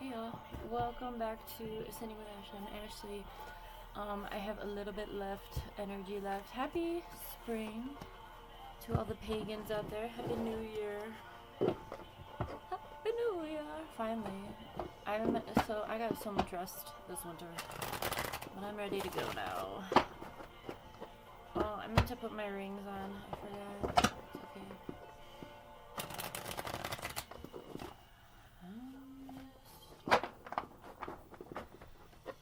Hey y'all, welcome back to Ascending with Ash and Ashley. I have a little bit energy left. Happy spring to all the pagans out there. Happy New Year. Happy New Year. Finally. I got so much rest this winter, but I'm ready to go now. Oh, I meant to put my rings on. I forgot. It's okay.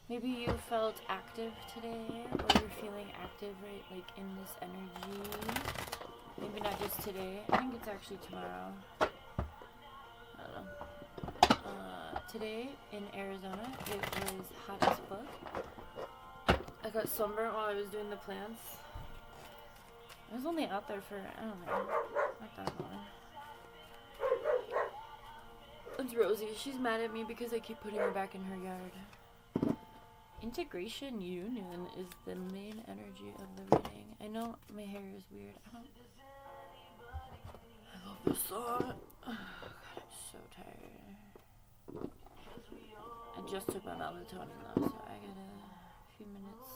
Maybe you felt active today, or you're feeling active, right? Like in this energy. Maybe not just today. I think it's actually tomorrow. I don't know. Today in Arizona, it was hot as fuck. I got sunburned while I was doing the plants. I was only out there for, I don't know, not that long. It's Rosie. She's mad at me because I keep putting her back in her yard. Integration Union is the main energy of the reading. I know my hair is weird. I love this song. Oh, God, I'm so tired. I just took my melatonin though, so I got a few minutes.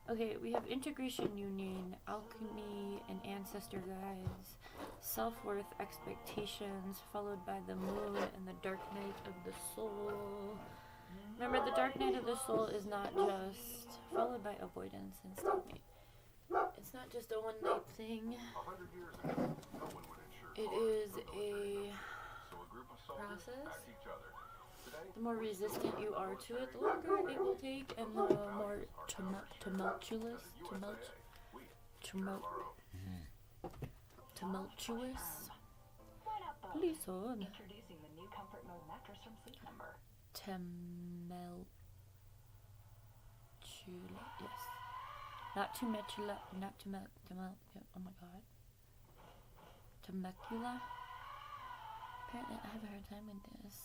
Okay, we have Integration Union, Alchemy, and Ancestor Guides, Self-Worth Expectations, followed by the Moon and the Dark Night of the Soul. Remember, the Dark Night of the Soul is not just followed by avoidance and stalemate. It's not just a one-night thing. It is a process. The more resistant you are to it, the longer it will take, and the more tumultuous. Please hold. Introducing the new Comfort Mode mattress from Sleep Number. Temultula, yes. Not Temecula, oh my god. Temecula? Apparently I have a hard time with this.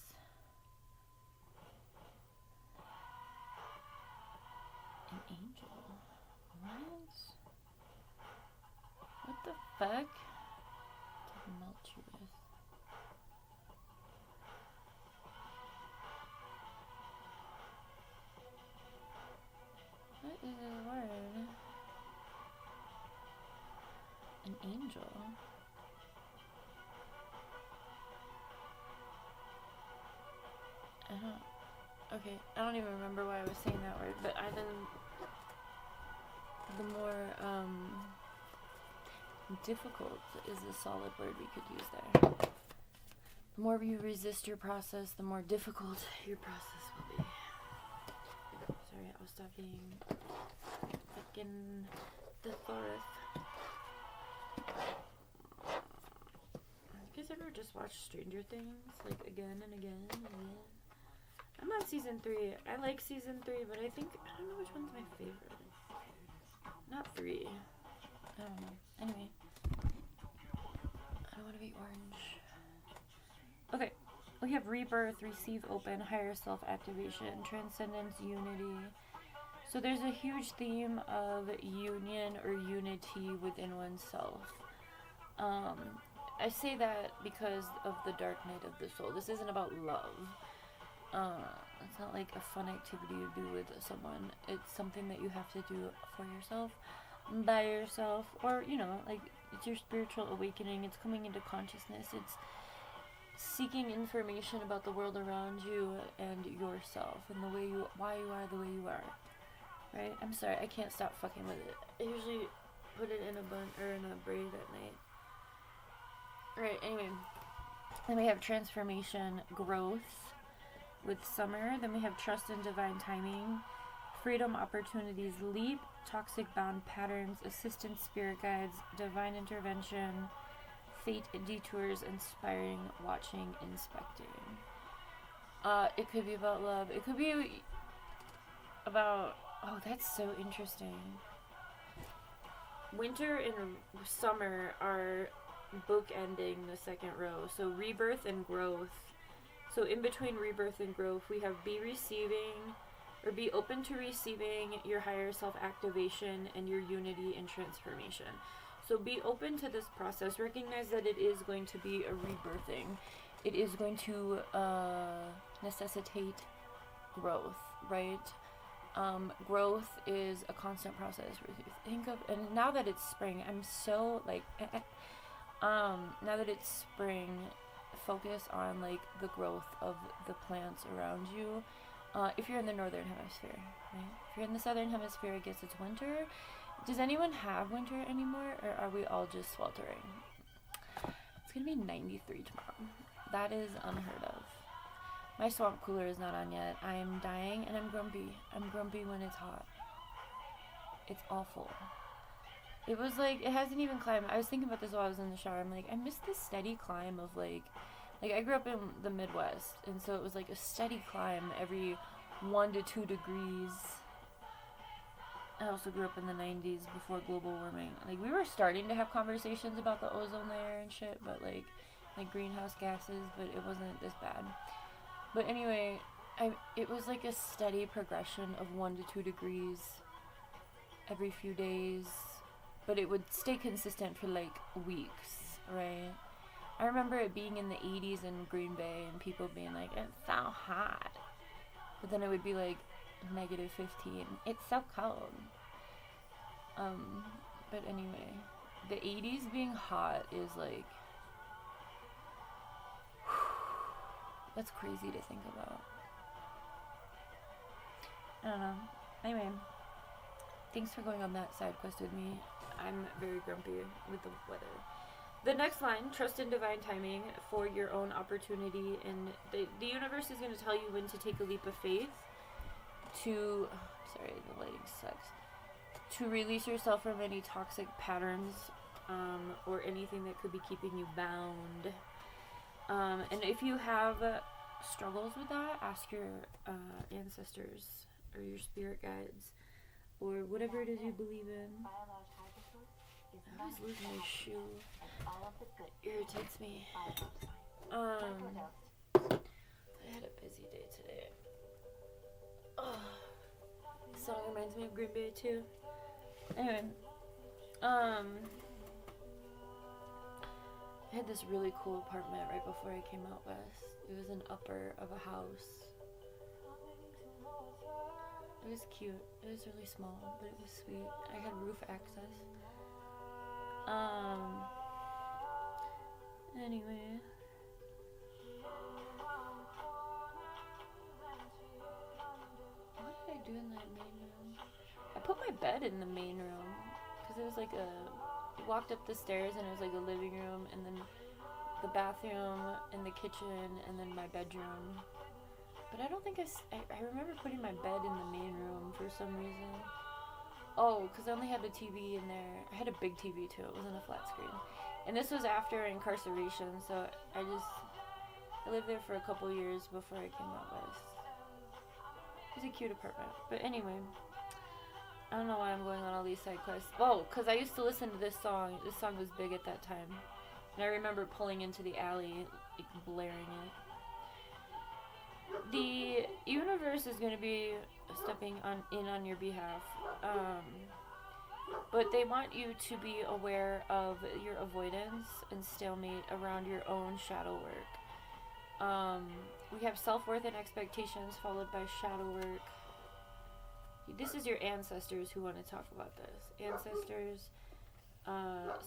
An angel? What the fuck? Tumultuous. What is this word? An angel? Okay, I don't even remember why I was saying that word, but the more, difficult is the solid word we could use there. The more you resist your process, the more difficult your process will be. Sorry, I'll stop being fucking thesaurus. You guys ever just watch Stranger Things, like, again and again and again? I'm on season 3. I like season 3, but I don't know which one's my favorite. Not 3. I don't know. Anyway. I don't want to be orange. Okay. We have Rebirth, Receive Open, Higher Self-Activation, Transcendence, Unity. So there's a huge theme of union or unity within oneself. I say that because of the Dark Night of the Soul. This isn't about love. It's not like a fun activity to do with someone. It's something that you have to do for yourself, by yourself, or, like, it's your spiritual awakening. It's coming into consciousness. It's seeking information about the world around you and yourself and why you are the way you are. Right? I'm sorry, I can't stop fucking with it. I usually put it in a bun or in a braid at night. Right, anyway. Then we have transformation, growth with summer. Then we have trust in divine timing, freedom, opportunities, leap, toxic bound patterns, assistance, spirit guides, divine intervention, fate, detours, inspiring, watching, inspecting. It could be about love. It could be about, oh, that's so interesting. Winter and summer are bookending the second row. So rebirth and growth. So in between rebirth and growth, we have be open to receiving your higher self-activation and your unity and transformation. So be open to this process. Recognize that it is going to be a rebirthing. It is going to necessitate growth, right? Growth is a constant process. Think of, and now that it's spring, I'm so like, now that it's spring, focus on like the growth of the plants around you. If you're in the northern hemisphere, right? If you're in the southern hemisphere, I guess it's winter. Does anyone have winter anymore, or are we all just sweltering? It's gonna be 93 tomorrow. That is unheard of. My swamp cooler is not on yet. I'm dying and I'm grumpy. I'm grumpy when it's hot. It's awful. It was like, it hasn't even climbed. I was thinking about this while I was in the shower. I'm like, I miss the steady climb of like I grew up in the Midwest, and so it was like a steady climb every 1 to 2 degrees. I also grew up in the 90s before global warming. Like, we were starting to have conversations about the ozone layer and shit, but like greenhouse gases, but it wasn't this bad. But anyway, it was like a steady progression of 1 to 2 degrees every few days, but it would stay consistent for like weeks, right? I remember it being in the 80s in Green Bay and people being like, it's so hot. But then it would be like negative 15. It's so cold. But anyway, the 80s being hot is like, that's crazy to think about. I don't know. Anyway, thanks for going on that side quest with me. I'm very grumpy with the weather. The next line, trust in divine timing for your own opportunity, and the universe is going to tell you when to take a leap of faith to, sorry, the lighting sucks, to release yourself from any toxic patterns, or anything that could be keeping you bound. And if you have struggles with that, ask your ancestors or your spirit guides or whatever it is you believe in. I always lose my shoe. It irritates me. I had a busy day today. This song reminds me of Green Bay too. Anyway, I had this really cool apartment right before I came out west. It was an upper of a house. It was cute. It was really small, but it was sweet. I had roof access. Anyway. What did I do in that main room? I put my bed in the main room, because it was like you walked up the stairs and it was like a living room, and then the bathroom and the kitchen, and then my bedroom. But I don't think I remember putting my bed in the main room for some reason. Oh, because I only had a TV in there. I had a big TV too. It wasn't a flat screen. And this was after incarceration, so I lived there for a couple years before I came out west. It was a cute apartment. But anyway, I don't know why I'm going on all these side quests. Oh, because I used to listen to this song. This song was big at that time. And I remember pulling into the alley, like, blaring it. The universe is going to be stepping in on your behalf. But they want you to be aware of your avoidance and stalemate around your own shadow work. We have self-worth and expectations followed by shadow work. This is your ancestors who want to talk about this. Ancestors,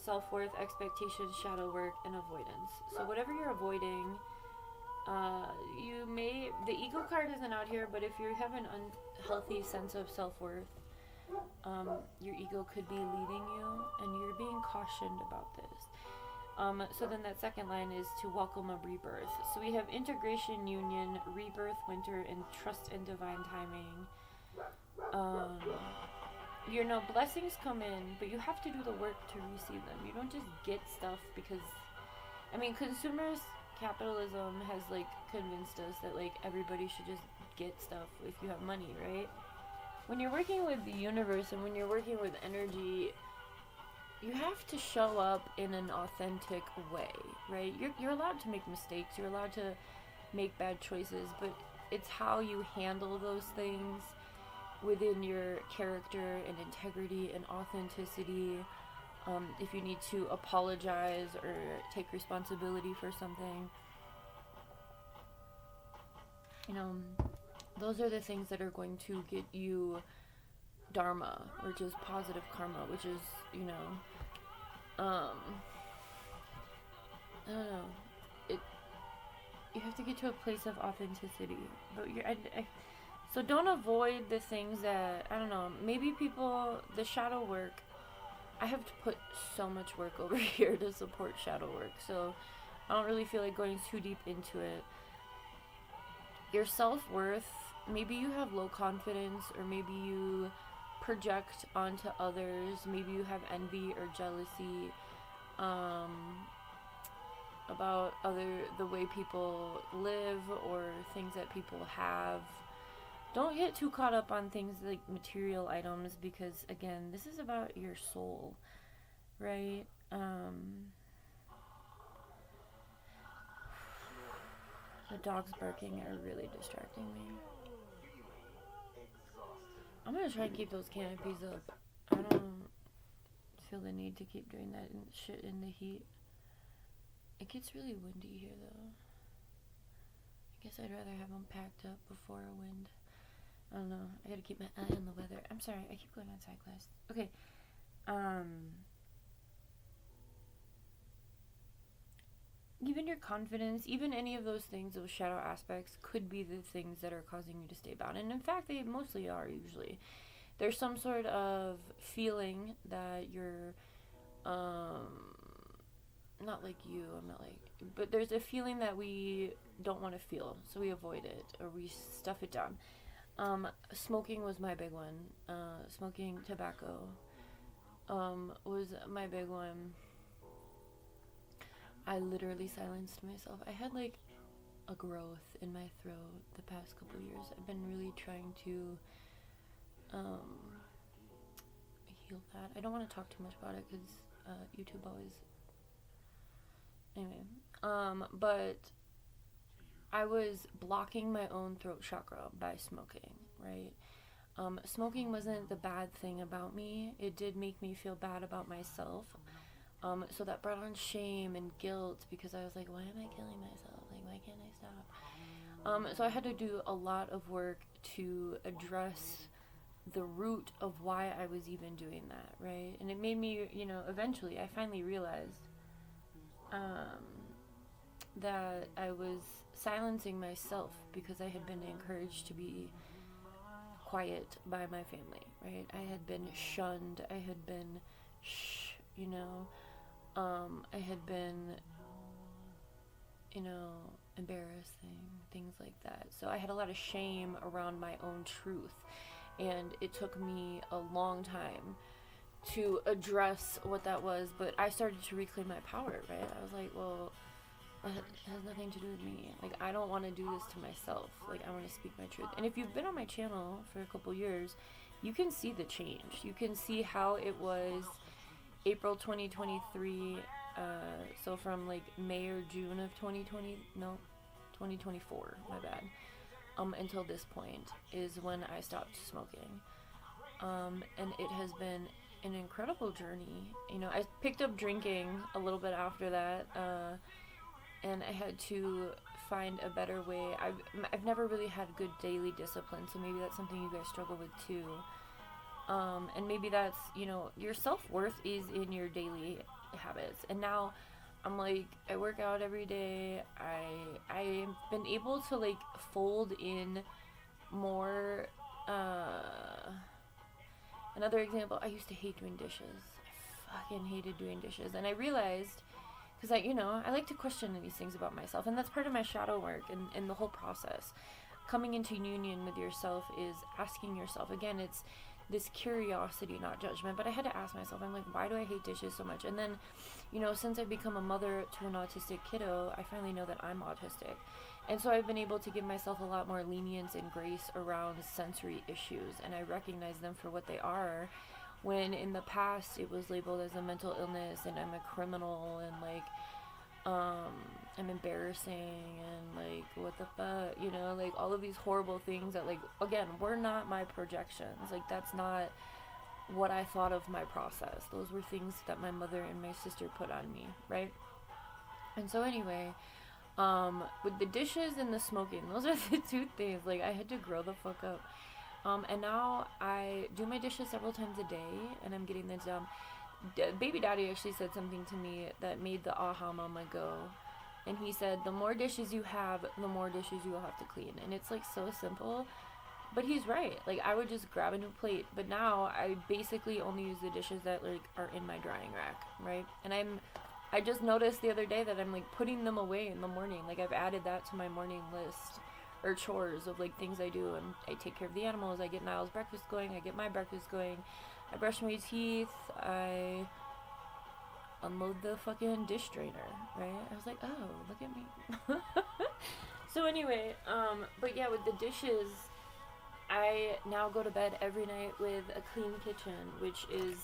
self-worth, expectations, shadow work, and avoidance. So whatever you're avoiding, the ego card isn't out here, but if you have an unhealthy sense of self-worth, your ego could be leading you, and you're being cautioned about this. So then that second line is to welcome a rebirth. So we have integration, union, rebirth, winter, and trust in divine timing. Blessings come in, but you have to do the work to receive them. You don't just get stuff because, consumers capitalism has like convinced us that like everybody should just get stuff if you have money, right? When you're working with the universe and when you're working with energy, you have to show up in an authentic way, right? You're allowed to make mistakes, you're allowed to make bad choices, but it's how you handle those things within your character and integrity and authenticity. If you need to apologize or take responsibility for something. You know, those are the things that are going to get you dharma, which is positive karma, which is, I don't know. It You have to get to a place of authenticity, but so don't avoid the things that, I don't know. Maybe people, the shadow work. I have to put so much work over here to support shadow work, so I don't really feel like going too deep into it. Your self-worth, maybe you have low confidence, or maybe you project onto others, maybe you have envy or jealousy about the way people live or things that people have. Don't get too caught up on things like material items, because again, this is about your soul, right? The dogs barking are really distracting me. I'm gonna try and keep those canopies up. I don't feel the need to keep doing that shit in the heat. It gets really windy here, though. I guess I'd rather have them packed up before a wind. I don't know. I gotta keep my eye on the weather. I'm sorry. I keep going on side quest. Okay. Even your confidence, even any of those things, those shadow aspects, could be the things that are causing you to stay bound. And in fact, they mostly are, usually. There's some sort of feeling that you're, not like you, I'm not like, but there's a feeling that we don't want to feel, so we avoid it, or we stuff it down. Smoking was my big one. Smoking tobacco, was my big one. I literally silenced myself. I had like a growth in my throat the past couple years. I've been really trying to heal that. I don't want to talk too much about it because YouTube always. Anyway, but I was blocking my own throat chakra by smoking, right? Smoking wasn't the bad thing about me. It did make me feel bad about myself. So that brought on shame and guilt, because I was like, why am I killing myself? Like, why can't I stop? So I had to do a lot of work to address the root of why I was even doing that, right? And it made me, eventually I finally realized that I was silencing myself because I had been encouraged to be quiet by my family, right? I had been shunned. I had been I had been, embarrassing, things like that. So I had a lot of shame around my own truth, and it took me a long time to address what that was, but I started to reclaim my power, right? I was like, well, it has nothing to do with me. Like, I don't want to do this to myself. Like, I want to speak my truth. And if you've been on my channel for a couple years, you can see the change. You can see how it was April 2023, so from like May or June of 2024, my bad, until this point is when I stopped smoking. And it has been an incredible journey. I picked up drinking a little bit after that, and I had to find a better way. I've never really had good daily discipline, so maybe that's something you guys struggle with too. And maybe that's, your self-worth is in your daily habits. And now I'm like, I work out every day. I've been able to like fold in more. Another example, I used to hate doing dishes. I fucking hated doing dishes. And I realized, because I like to question these things about myself, and that's part of my shadow work and the whole process. Coming into union with yourself is asking yourself, again, it's this curiosity, not judgment, but I had to ask myself, I'm like, why do I hate dishes so much? And then, since I've become a mother to an autistic kiddo, I finally know that I'm autistic. And so I've been able to give myself a lot more lenience and grace around sensory issues, and I recognize them for what they are, when in the past it was labeled as a mental illness, and I'm a criminal, and like, I'm embarrassing, and like, what the fuck, like all of these horrible things that, like, again, were not my projections. Like, that's not what I thought of my process. Those were things that my mother and my sister put on me, right? And so anyway, With the dishes and the smoking, those are the two things. Like, I had to grow the fuck up. And now I do my dishes several times a day, and I'm getting this done. Baby daddy actually said something to me that made the aha mama go. And he said, the more dishes you have, the more dishes you will have to clean. And it's like so simple, but he's right. Like, I would just grab a new plate, but now I basically only use the dishes that like are in my drying rack, right? And I just noticed the other day that I'm like putting them away in the morning. Like, I've added that to my morning list or chores of like things I do. And I take care of the animals. I get Niall's breakfast going. I get my breakfast going. I brush my teeth. I unload the fucking dish drainer, right? I was like, oh, look at me. So anyway, but yeah, with the dishes, I now go to bed every night with a clean kitchen, which is,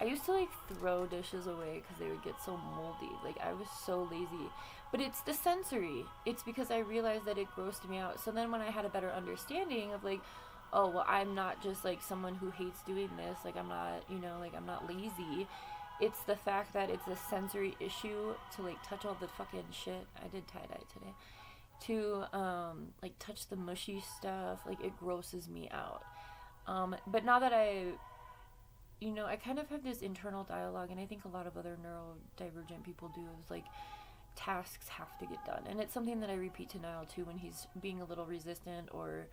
I used to like throw dishes away because they would get so moldy. Like, I was so lazy. But it's the sensory. It's because I realized that it grossed me out. So then when I had a better understanding of like, oh, well, I'm not just like someone who hates doing this. Like, I'm not, like I'm not lazy. It's the fact that it's a sensory issue to like touch all the fucking shit. I did tie-dye today. To like touch the mushy stuff. Like, it grosses me out. But now that I kind of have this internal dialogue, and I think a lot of other neurodivergent people do, is like, tasks have to get done. And it's something that I repeat to Niall too when he's being a little resistant or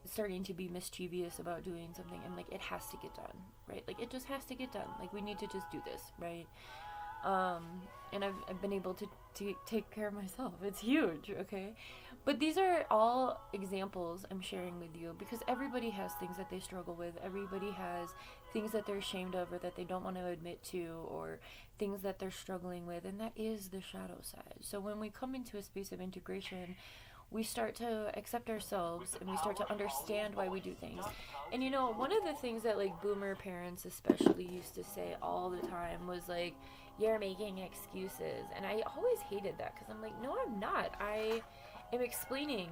starting to be mischievous about doing something. I'm like, it has to get done, right? Like, it just has to get done. Like, we need to just do this, right? And I've been able to take care of myself. It's huge, okay? But these are all examples I'm sharing with you because everybody has things that they struggle with. Everybody has things that they're ashamed of or that they don't want to admit to, or things that they're struggling with, and that is the shadow side. So when we come into a space of integration, we start to accept ourselves and we start to understand why we do things. And one of the things that like boomer parents especially used to say all the time was like, you're making excuses. And I always hated that because I'm like, no, I'm not. I am explaining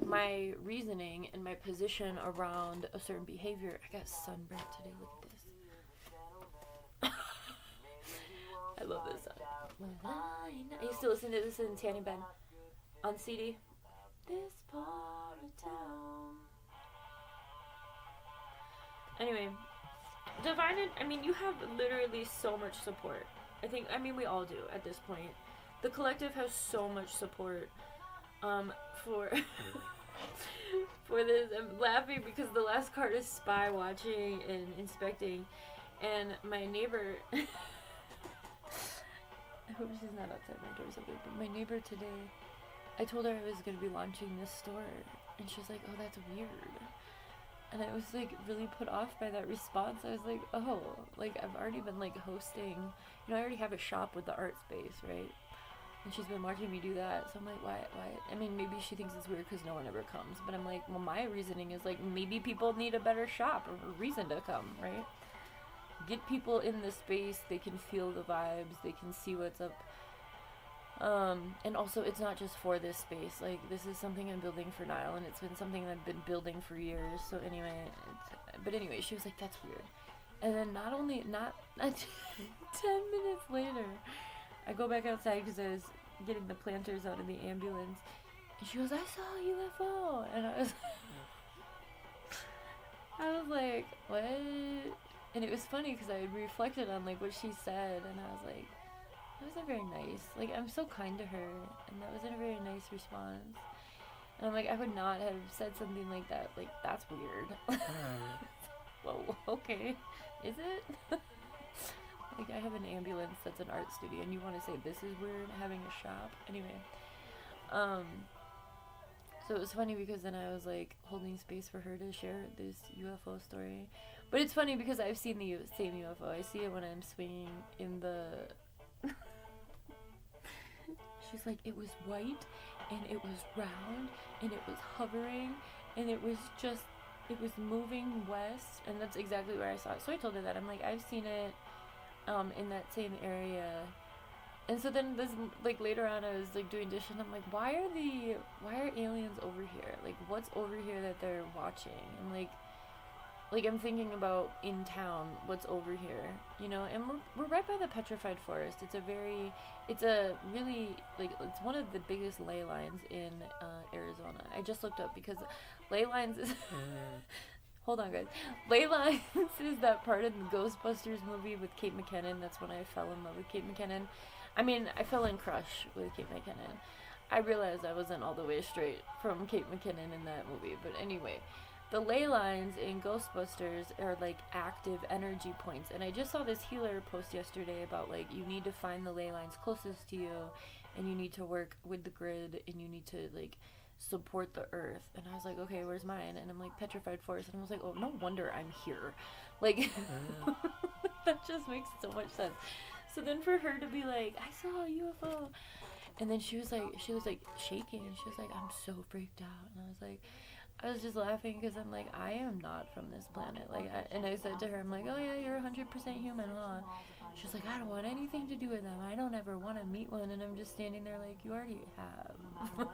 my reasoning and my position around a certain behavior. I got sunburnt today. Look at this. I love this song. I used to listen to this in Tanny Bed on CD. This part of town. Anyway, Divine, you have literally so much support. We all do at this point. The collective has so much support for for this. I'm laughing because the last card is spy watching and inspecting, and my neighbor I hope she's not outside my door's open, but my neighbor today, I told her I was going to be launching this store, and she was like, oh, that's weird. And I was like really put off by that response. I was like, oh, like I've already been like hosting, I already have a shop with the art space, right? And she's been watching me do that. So I'm like, why? Maybe she thinks it's weird because no one ever comes. But I'm like, well, my reasoning is like, maybe people need a better shop or a reason to come, right? Get people in the space. They can feel the vibes. They can see what's up. And also, it's not just for this space. Like, this is something I'm building for Niall, and it's been something I've been building for years. So anyway, she was like, that's weird. And then not 10 minutes later, I go back outside because I was getting the planters out of the ambulance, and she goes, I saw a UFO, and I was like, what? And it was funny because I reflected on like what she said, and I was like, that wasn't very nice. Like, I'm so kind to her, and that wasn't a very nice response. And I'm like, I would not have said something like that. Like, that's weird. Well, okay. Is it? Like, I have an ambulance that's an art studio, and you want to say this is weird, having a shop? Anyway. So it was funny because then I was, like, holding space for her to share this UFO story. But it's funny because I've seen the same UFO. I see it when I'm swinging in the... She's like, it was white, and it was round, and it was hovering, and it was moving west, and that's exactly where I saw it. So I told her that. I'm like, I've seen it in that same area. And so then this, like, later on I was like doing dishes, and I'm like, why are aliens over here? Like, what's over here that they're watching? And like I'm thinking about in town, what's over here, you know, and we're right by the Petrified Forest. It's a really, like, it's one of the biggest ley lines in Arizona. I just looked up because ley lines is, hold on guys, ley lines is that part of the Ghostbusters movie with Kate McKinnon. That's when I fell in love with Kate McKinnon. I mean, I fell in crush with Kate McKinnon. I realized I wasn't all the way straight from Kate McKinnon in that movie, but anyway, the ley lines in Ghostbusters are like active energy points. And I just saw this healer post yesterday about like you need to find the ley lines closest to you, and you need to work with the grid, and you need to like support the earth. And I was like, okay, where's mine? And I'm like, Petrified Forest. And I was like, oh, no wonder I'm here. Like, that just makes so much sense. So then for her to be like, I saw a UFO. And then she was like shaking. She was like, I'm so freaked out. And I was just laughing because I'm like, I am not from this planet. Like, and I said to her, I'm like, oh yeah, you're 100% human, huh? She's like, I don't want anything to do with them. I don't ever want to meet one. And I'm just standing there like, you already have.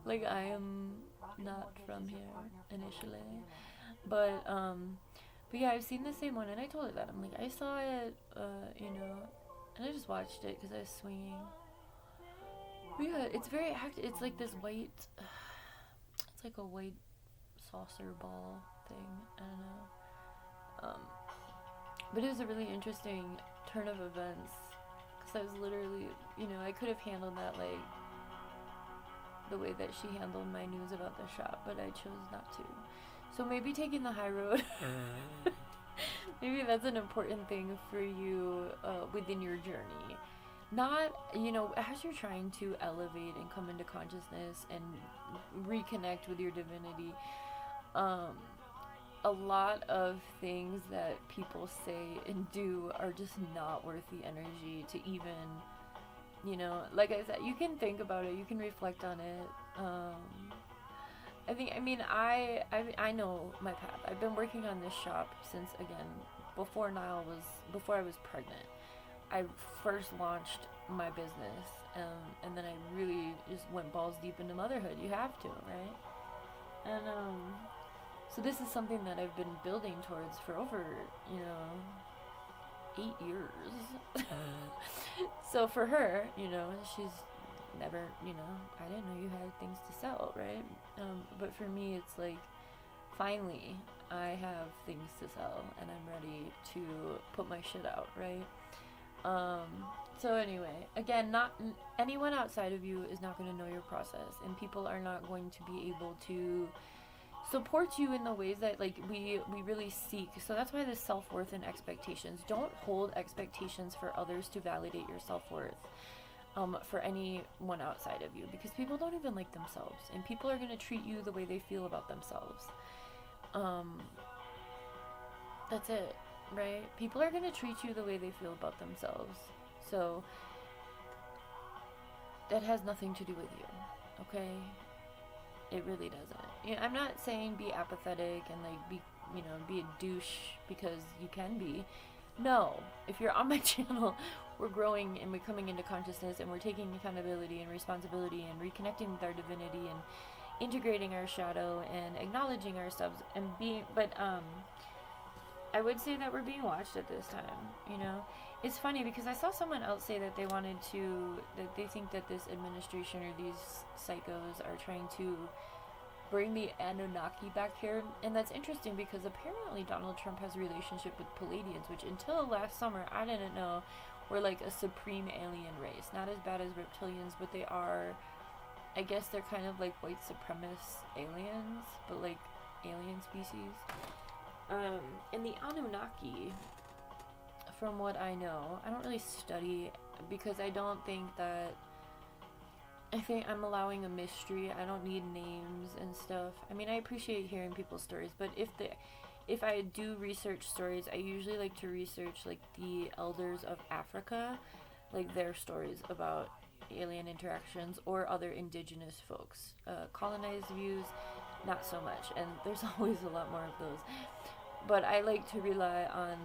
Like, I am not from here initially. But yeah, I've seen the same one, and I told her that. I'm like, I saw it, you know, and I just watched it because I was swinging. But yeah, it's very active. It's like this white, it's like a white saucer ball thing. I don't know. But it was a really interesting turn of events because I was literally, you know, I could have handled that like the way that she handled my news about the shop, but I chose not to. So maybe taking the high road. Maybe that's an important thing for you within your journey. Not, you know, as you're trying to elevate and come into consciousness and reconnect with your divinity, a lot of things that people say and do are just not worth the energy to even, you know, like I said, you can think about it, you can reflect on it. I know my path. I've been working on this shop since, again, before I was pregnant. I first launched my business, and then I really just went balls deep into motherhood. You have to, right? And so this is something that I've been building towards for over, 8 years. So for her, she's never, I didn't know you had things to sell, right? But for me, it's like, finally, I have things to sell, and I'm ready to put my shit out, right? So anyway, again, not anyone outside of you is not going to know your process, and people are not going to be able to support you in the ways that like we really seek. So that's why the self-worth and expectations. Don't hold expectations for others to validate your self-worth for anyone outside of you, because people don't even like themselves, and people are going to treat you the way they feel about themselves. That's it, right? People are going to treat you the way they feel about themselves. So that has nothing to do with you, okay? It really doesn't. Yeah, I'm not saying be apathetic and like be a douche, because you can be. No, if you're on my channel, we're growing and we're coming into consciousness, and we're taking accountability and responsibility and reconnecting with our divinity and integrating our shadow and acknowledging ourselves and being. But I would say that we're being watched at this time. It's funny because I saw someone else say that that they think that this administration or these psychos are trying to bring the Anunnaki back here. And that's interesting because apparently Donald Trump has a relationship with Pleiadians, which until last summer I didn't know were like a supreme alien race. Not as bad as reptilians, but they are, I guess they're kind of like white supremacist aliens, but like alien species. And the Anunnaki, from what I know, I don't really study because I think I'm allowing a mystery. I don't need names and stuff. I mean, I appreciate hearing people's stories, but if I do research stories, I usually like to research like the elders of Africa, like their stories about alien interactions or other indigenous folks. Colonized views, not so much, and there's always a lot more of those. But I like to rely on,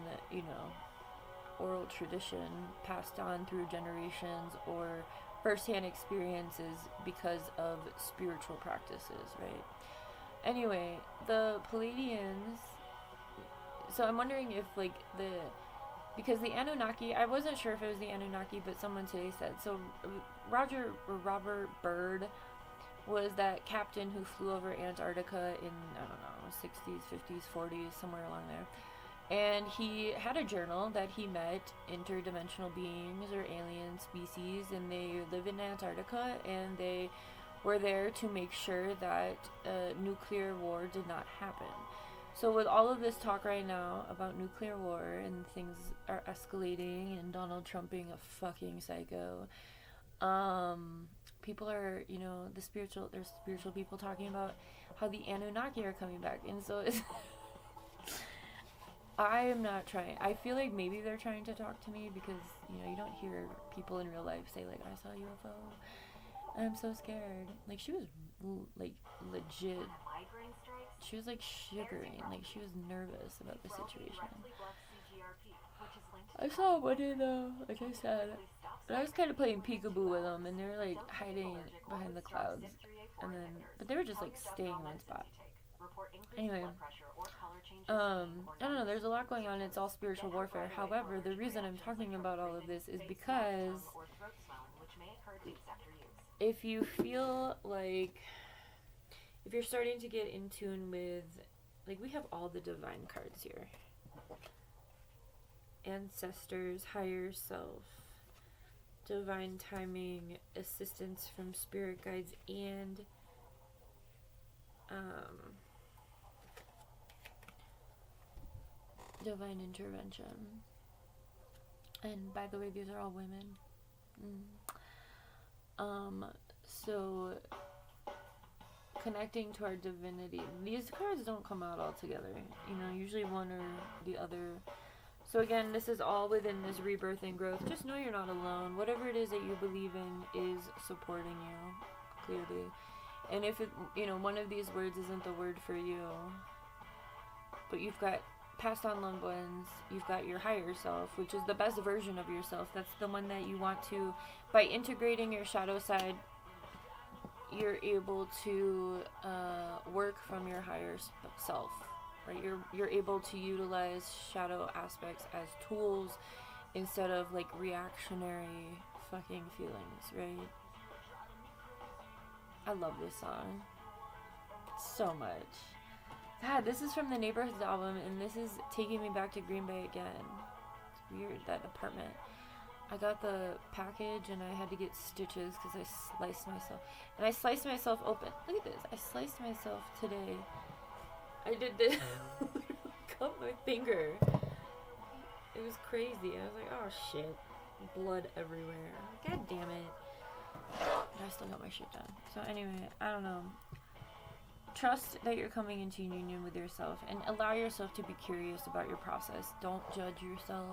oral tradition passed on through generations or first-hand experiences because of spiritual practices, right? Anyway, the Pleiadians, so I'm wondering if like because the Anunnaki, I wasn't sure if it was the Anunnaki, but someone today said so. Robert Byrd was that captain who flew over Antarctica in, I don't know, 60s, 50s, 40s, somewhere along there. And he had a journal that he met interdimensional beings or alien species, and they live in Antarctica, and they were there to make sure that a nuclear war did not happen. So with all of this talk right now about nuclear war and things are escalating and Donald Trump being a fucking psycho, people are, there's spiritual people talking about how the Anunnaki are coming back, and so it's I am not trying. I feel like maybe they're trying to talk to me because, you don't hear people in real life say, like, I saw a UFO. And I'm so scared. Like, she was, like, legit. She was, like, shivering. Like, she was nervous about the situation. I saw one in, like I said, and I was kind of playing peekaboo with them, and they were, like, hiding behind the clouds. And then, but they were just, like, staying in one spot. Anyway, I don't know, there's a lot going on. It's all spiritual warfare. However, the reason I'm talking about all of this is because if you feel like, if you're starting to get in tune with, like, we have all the divine cards here. Ancestors, higher self, divine timing, assistance from spirit guides, and divine intervention. And by the way, these are all women. So connecting to our divinity. These cards don't come out all together. Usually one or the other. So again, this is all within this rebirth and growth. Just know you're not alone. Whatever it is that you believe in is supporting you, clearly. And if one of these words isn't the word for you, but you've got passed on loved ones, you've got your higher self, which is the best version of yourself. That's the one that you want to, by integrating your shadow side, you're able to work from your higher self, right? You're able to utilize shadow aspects as tools instead of like reactionary fucking feelings, right? I love this song so much. God, this is from the Neighborhoods album, and this is taking me back to Green Bay again. It's weird, that apartment. I got the package, and I had to get stitches because I sliced myself. And I sliced myself open. Look at this. I sliced myself today. I did this. Cut my finger. It was crazy. I was like, oh shit. Blood everywhere. God damn it. But I still got my shit done. So anyway, I don't know. Trust that you're coming into union with yourself and allow yourself to be curious about your process. Don't judge yourself,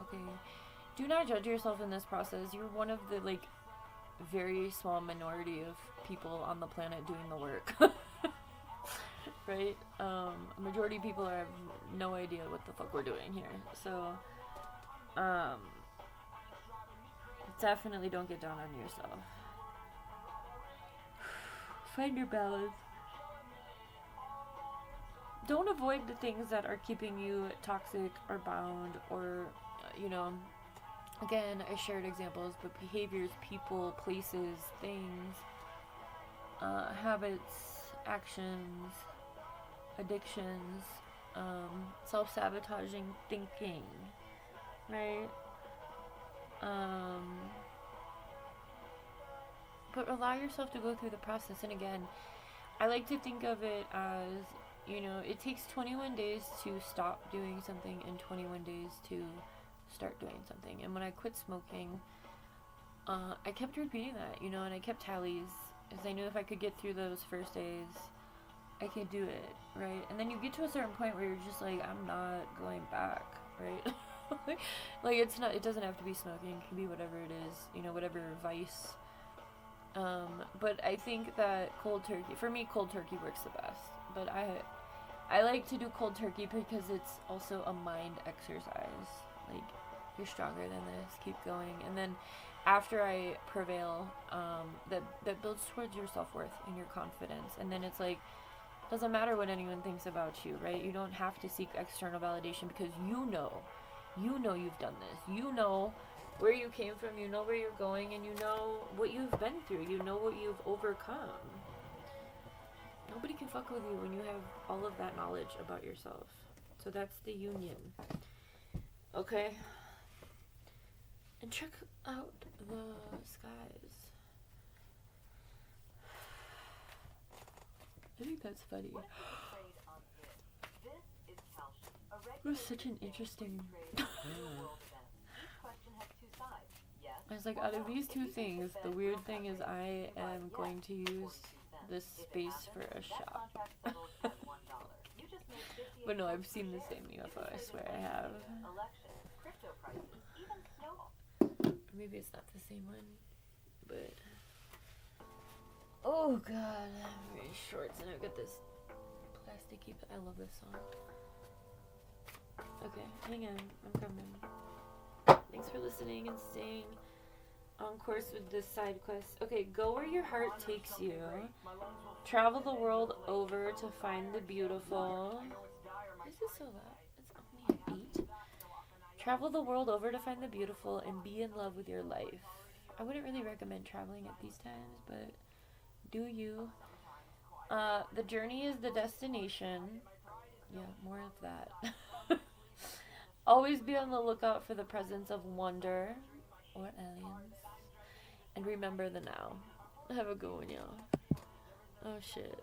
okay? Do not judge yourself in this process. You're one of the, like, very small minority of people on the planet doing the work. Right? A majority of people have no idea what the fuck we're doing here. So, definitely don't get down on yourself. Find your balance. Don't avoid the things that are keeping you toxic or bound or, again, I shared examples, but behaviors, people, places, things, habits, actions, addictions, self-sabotaging thinking, right? But allow yourself to go through the process. And again, I like to think of it as, it takes 21 days to stop doing something and 21 days to start doing something. And when I quit smoking, I kept repeating that, and I kept tallies, because I knew if I could get through those first days, I could do it, right? And then you get to a certain point where you're just like, I'm not going back, right? Like, it doesn't have to be smoking, it can be whatever it is, whatever vice. But I think that cold turkey, for me, cold turkey works the best. But I like to do cold turkey because it's also a mind exercise. Like, you're stronger than this, keep going. And then after I prevail, that builds towards your self-worth and your confidence. And then it's like, Doesn't matter what anyone thinks about you, right? You don't have to seek external validation because you know you've done this. You know where you came from, you know where you're going, and you know what you've been through. You know what you've overcome. Nobody can fuck with you when you have all of that knowledge about yourself. So that's the union. Okay? And check out the skies. I think that's funny. It was such an interesting... I was like, out of these two things, the weird thing is I am going to use this space for a shop. But no, I've seen the same UFO, I swear I have. Or maybe it's not the same one, but... Oh god, I'm wearing shorts and I've got this plasticky... I love this song. Okay, hang on, I'm coming. Thanks for listening and staying on course with this side quest. Okay, go where your heart takes you. Travel the world over to find the beautiful. Why is it so loud? It's only at 8. Travel the world over to find the beautiful and be in love with your life. I wouldn't really recommend traveling at these times, but do you. The journey is the destination. Yeah, more of that. Always be on the lookout for the presence of wonder or aliens. And remember the now. Have a good one, y'all. Oh, shit.